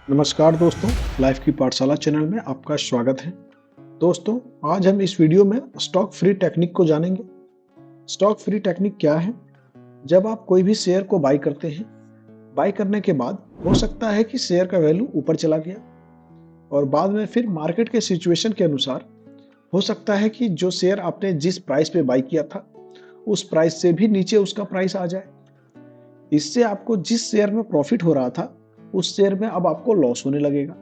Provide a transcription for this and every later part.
नमस्कार दोस्तों, लाइफ की पाठशाला चैनल में आपका स्वागत है। दोस्तों, आज हम इस वीडियो में स्टॉक फ्री टेक्निक को जानेंगे। स्टॉक फ्री टेक्निक क्या है? जब आप कोई भी शेयर को बाई करते हैं, बाई करने के बाद हो सकता है कि शेयर का वैल्यू ऊपर चला गया और बाद में फिर मार्केट के सिचुएशन के अनुसार हो सकता है कि जो शेयर आपने जिस प्राइस पे बाई किया था, उस प्राइस से भी नीचे उसका प्राइस आ जाए। इससे आपको जिस शेयर में प्रॉफिट हो रहा था, उस शेयर में अब आपको लॉस होने लगेगा।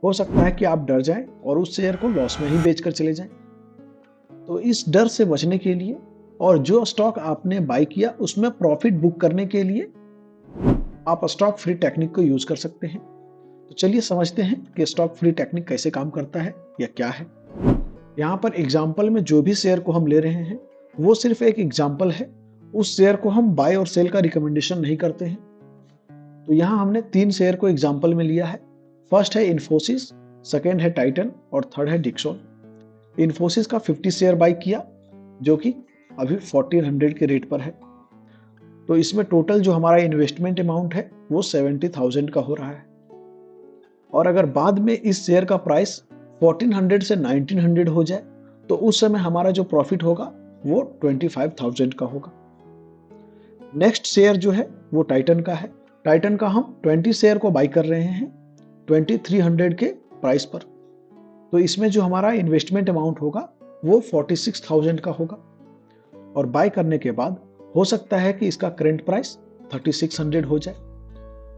हो सकता है कि आप डर जाएं और उस शेयर को लॉस में ही बेचकर चले जाएं। तो इस डर से बचने के लिए और जो स्टॉक आपने बाई किया उसमें प्रॉफिट बुक करने के लिए आप स्टॉक फ्री टेक्निक को यूज कर सकते हैं। तो चलिए समझते हैं कि स्टॉक फ्री टेक्निक कैसे काम करता है या क्या है। यहाँ पर एग्जाम्पल में जो भी शेयर को हम ले रहे हैं वो सिर्फ एक एग्जाम्पल है। उस शेयर को हम बाय और सेल का रिकमेंडेशन नहीं करते हैं। तो यहाँ हमने 3 शेयर को एग्जाम्पल में लिया है। फर्स्ट है इन्फोसिस, सेकेंड है टाइटन और थर्ड है डिक्सन। इन्फोसिस का 50 शेयर बाई किया जो कि अभी 1400 के रेट पर है। तो इसमें टोटल जो हमारा इन्वेस्टमेंट अमाउंट है वो 70,000 का हो रहा है। और अगर बाद में इस शेयर का प्राइस 1400 से 1900 हो जाए तो उस समय हमारा जो प्रॉफिट होगा वो 25,000 का होगा। नेक्स्ट शेयर जो है वो टाइटन का है। टाइटन का हम 20 शेयर को बाई कर रहे हैं 2300 के प्राइस पर। तो इसमें जो हमारा इन्वेस्टमेंट अमाउंट होगा वो 46,000 का होगा और बाय करने के बाद हो सकता है कि इसका करंट प्राइस 3600 हो जाए।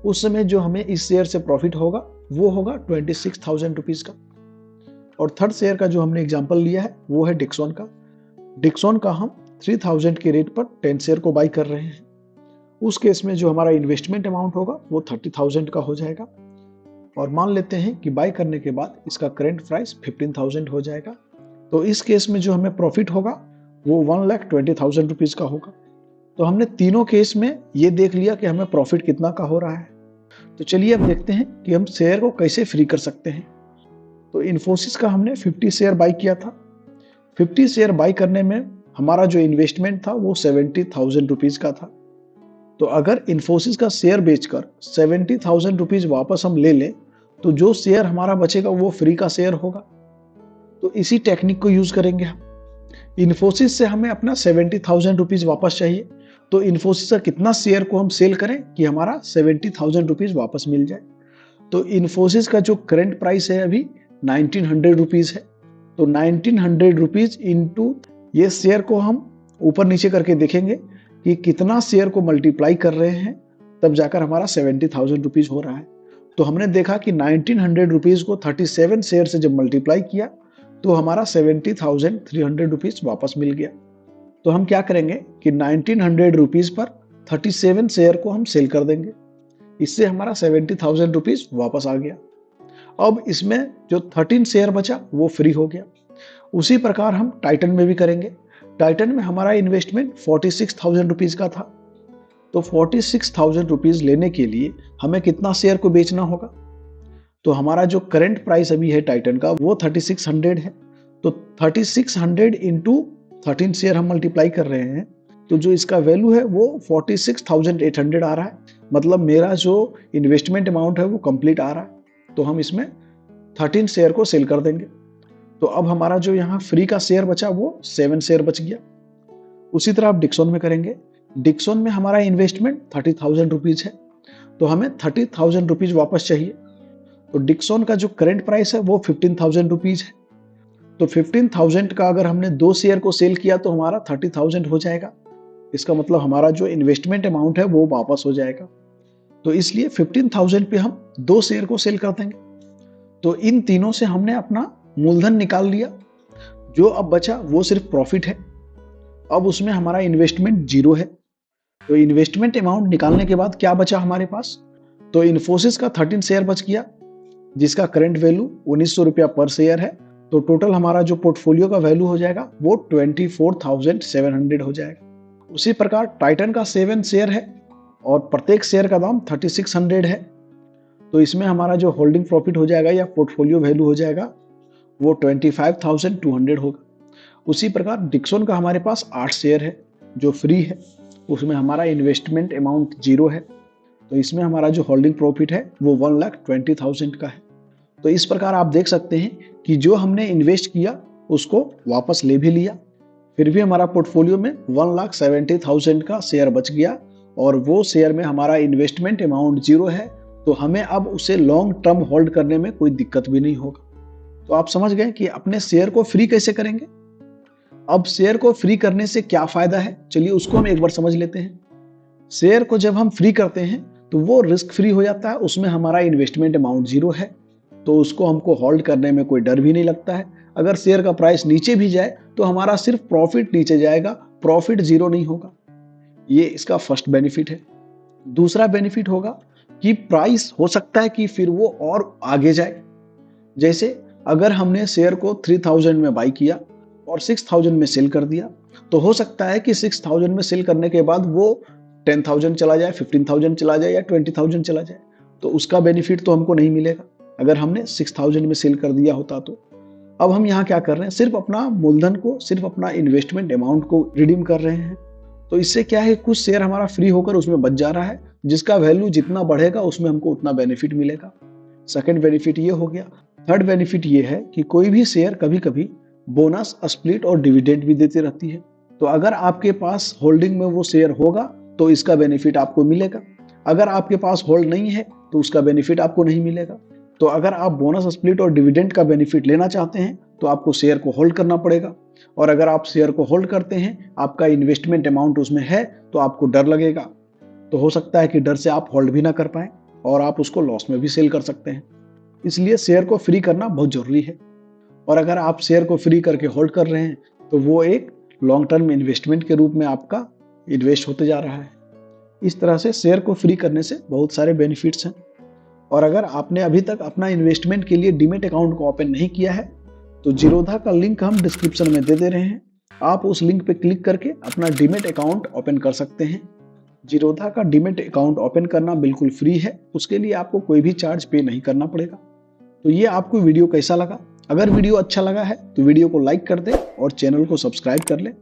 उस समय जो हमें इस शेयर से प्रॉफिट होगा वो होगा 26,000 रुपीज का। और थर्ड शेयर का जो हमने एग्जांपल लिया है वो है डिक्सन का। डिक्सन का हम 3000 के रेट पर 10 शेयर को बाई कर रहे हैं। उस केस में जो हमारा इन्वेस्टमेंट अमाउंट होगा वो 30,000 का हो जाएगा और मान लेते हैं कि बाय करने के बाद इसका करंट प्राइस 15,000 हो जाएगा। तो इस केस में जो हमें प्रॉफिट होगा वो 1,20,000 रुपीज का होगा। तो हमने तीनों केस में ये देख लिया कि हमें प्रॉफिट कितना का हो रहा है। तो चलिए अब देखते हैं कि हम शेयर को कैसे फ्री कर सकते हैं। तो इन्फोसिस का हमने 50 शेयर बाई किया था। 50 शेयर बाई करने में हमारा जो इन्वेस्टमेंट था वो 70,000 रुपीज का था। तो अगर इन्फोसिस का शेयर बेचकर 70,000 रुपीज वापस हम ले लें तो जो शेयर हमारा बचेगा वो फ्री का शेयर होगा। तो इसी टेक्निक को यूज करेंगे हम। इन्फोसिस से हमें अपना 70,000 रुपीज वापस चाहिए। तो इन्फोसिस का कितना शेयर को हम सेल करें कि हमारा 70,000 रुपीज वापस मिल जाए। तो इन्फोसिस का जो करंट प्राइस है अभी 1900 रुपीज है। तो 1900 रुपीज इंटू ये शेयर को हम ऊपर नीचे करके देखेंगे कि कितना शेयर को मल्टीप्लाई कर रहे हैं, तब जाकर हमारा 70,000 रुपीज हो रहा है। तो हमने देखा कि 1900 रुपीज को 37 शेयर से जब मल्टीप्लाई किया तो हमारा 70,300 रुपीज वापस मिल गया। तो हम क्या करेंगे कि 1900 रुपीज पर 37 शेयर को हम सेल कर देंगे। इससे हमारा 70,000 रुपीज वापस आ गया। अब इसमें जो 13 शेयर बचा वो फ्री हो गया। उसी प्रकार हम टाइटन में भी करेंगे। टाइटन में हमारा इन्वेस्टमेंट 46,000 रुपीज का था। तो 46,000 रुपीज लेने के लिए हमें कितना शेयर को बेचना होगा? तो हमारा जो करंट प्राइस अभी है टाइटन का वो 3600 है। तो 3600 इंटू 13 शेयर हम मल्टीप्लाई कर रहे हैं तो जो इसका वैल्यू है वो 46,800 आ रहा है। मतलब मेरा जो इन्वेस्टमेंट अमाउंट है वो कंप्लीट आ रहा है। तो हम इसमें 13 शेयर को सेल कर देंगे। तो अब हमारा जो यहाँ फ्री का शेयर बचा वो 7 शेयर बच गया। उसी तरह आप डिक्सन में करेंगे। डिक्सन में हमारा इन्वेस्टमेंट 30,000 रुपीज है। तो हमें 30,000 रुपीज वापस चाहिए। तो डिक्सन का जो करंट प्राइस है वो 15,000 रुपीज है। तो 15,000 का अगर हमने 2 शेयर को सेल किया तो हमारा 30,000 हो जाएगा। इसका मतलब हमारा जो इन्वेस्टमेंट अमाउंट है वो वापस हो जाएगा। तो इसलिए 15,000 पे हम 2 शेयर को सेल कर देंगे। तो इन तीनों से हमने अपना मूलधन निकाल लिया। जो अब बचा वो सिर्फ प्रॉफिट है। अब उसमें हमारा इन्वेस्टमेंट 0 है। तो इन्वेस्टमेंट अमाउंट निकालने के बाद क्या बचा हमारे पास? तो इन्फोसिस का 13 शेयर बच गया जिसका करंट वैल्यू 1900 रुपया पर शेयर है। तो टोटल हमारा जो पोर्टफोलियो का वैल्यू हो जाएगा वो 24,700 हो जाएगा। उसी प्रकार टाइटन का 7 शेयर है और प्रत्येक शेयर का दाम 3600 है। तो इसमें हमारा जो होल्डिंग प्रॉफिट हो जाएगा या पोर्टफोलियो वैल्यू हो जाएगा वो 25,200 होगा। उसी प्रकार डिक्सन का हमारे पास 8 शेयर है जो फ्री है। उसमें हमारा इन्वेस्टमेंट अमाउंट 0 है। तो इसमें हमारा जो होल्डिंग प्रॉफिट है वो 1,20,000 का है। तो इस प्रकार आप देख सकते हैं कि जो हमने इन्वेस्ट किया उसको वापस ले भी लिया, फिर भी हमारा पोर्टफोलियो में 1,70,000 का शेयर बच गया और वो शेयर में हमारा इन्वेस्टमेंट अमाउंट 0 है। तो हमें अब उसे लॉन्ग टर्म होल्ड करने में कोई दिक्कत भी नहीं होगा। तो आप समझ गए कि अपने शेयर को फ्री कैसे करेंगे। अब शेयर को फ्री करने से क्या फायदा है, चलिए उसको हम एक बार समझ लेते हैं। शेयर को जब हम फ्री करते हैं तो वो रिस्क फ्री हो जाता है, उसमें हमारा इन्वेस्टमेंट अमाउंट 0 है, तो उसको हमको होल्ड करने में कोई डर भी नहीं लगता है। अगर शेयर का प्राइस नीचे भी जाए तो हमारा सिर्फ प्रॉफिट नीचे जाएगा, प्रॉफिट 0 नहीं होगा। ये इसका फर्स्ट बेनिफिट है। दूसरा बेनिफिट होगा कि प्राइस हो सकता है कि फिर वो और आगे जाए। जैसे अगर हमने शेयर को 3,000 में बाई किया और 6,000 में सेल कर दिया, तो हो सकता है कि 6,000 में सेल करने के बाद वो 10,000 चला जाए, 15,000 चला जाए या 20,000 चला जाए, तो उसका बेनिफिट तो हमको नहीं मिलेगा अगर हमने 6,000 में सेल कर दिया होता तो। अब हम यहाँ क्या कर रहे हैं, सिर्फ अपना मूलधन को, सिर्फ अपना इन्वेस्टमेंट अमाउंट को रिडीम कर रहे हैं। तो इससे क्या है, कुछ शेयर हमारा फ्री होकर उसमें बच जा रहा है, जिसका वैल्यू जितना बढ़ेगा उसमें हमको उतना बेनिफिट मिलेगा। सेकंड बेनिफिट ये हो गया। थर्ड बेनिफिट ये है कि कोई भी शेयर कभी कभी बोनस, स्प्लिट और डिविडेंड भी देती रहती है। तो अगर आपके पास होल्डिंग में वो शेयर होगा तो इसका बेनिफिट आपको मिलेगा, अगर आपके पास होल्ड नहीं है तो उसका बेनिफिट आपको नहीं मिलेगा। तो अगर आप बोनस, स्प्लिट और डिविडेंड का बेनिफिट लेना चाहते हैं तो आपको शेयर को होल्ड करना पड़ेगा, और अगर आप शेयर को होल्ड करते हैं, आपका इन्वेस्टमेंट अमाउंट उसमें है, तो आपको डर लगेगा। तो हो सकता है कि डर से आप होल्ड भी ना कर पाए और आप उसको लॉस में भी सेल कर सकते हैं। इसलिए शेयर को फ्री करना बहुत जरूरी है, और अगर आप शेयर को फ्री करके होल्ड कर रहे हैं तो वो एक लॉन्ग टर्म इन्वेस्टमेंट के रूप में आपका इन्वेस्ट होते जा रहा है। इस तरह से शेयर को फ्री करने से बहुत सारे बेनिफिट्स हैं। और अगर आपने अभी तक अपना इन्वेस्टमेंट के लिए डीमैट अकाउंट को ओपन नहीं किया है तो जीरोधा का लिंक हम डिस्क्रिप्शन में दे रहे हैं, आप उस लिंक पे क्लिक करके अपना डीमैट अकाउंट ओपन कर सकते हैं। जीरोधा का डीमैट अकाउंट ओपन करना बिल्कुल फ्री है, उसके लिए आपको कोई भी चार्ज पे नहीं करना पड़ेगा। तो ये आपको वीडियो कैसा लगा? अगर वीडियो अच्छा लगा है तो वीडियो को लाइक कर दें और चैनल को सब्सक्राइब कर लें,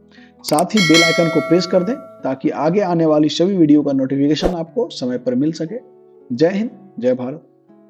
साथ ही बेल आइकन को प्रेस कर दें ताकि आगे आने वाली सभी वीडियो का नोटिफिकेशन आपको समय पर मिल सके। जय हिंद, जय भारत।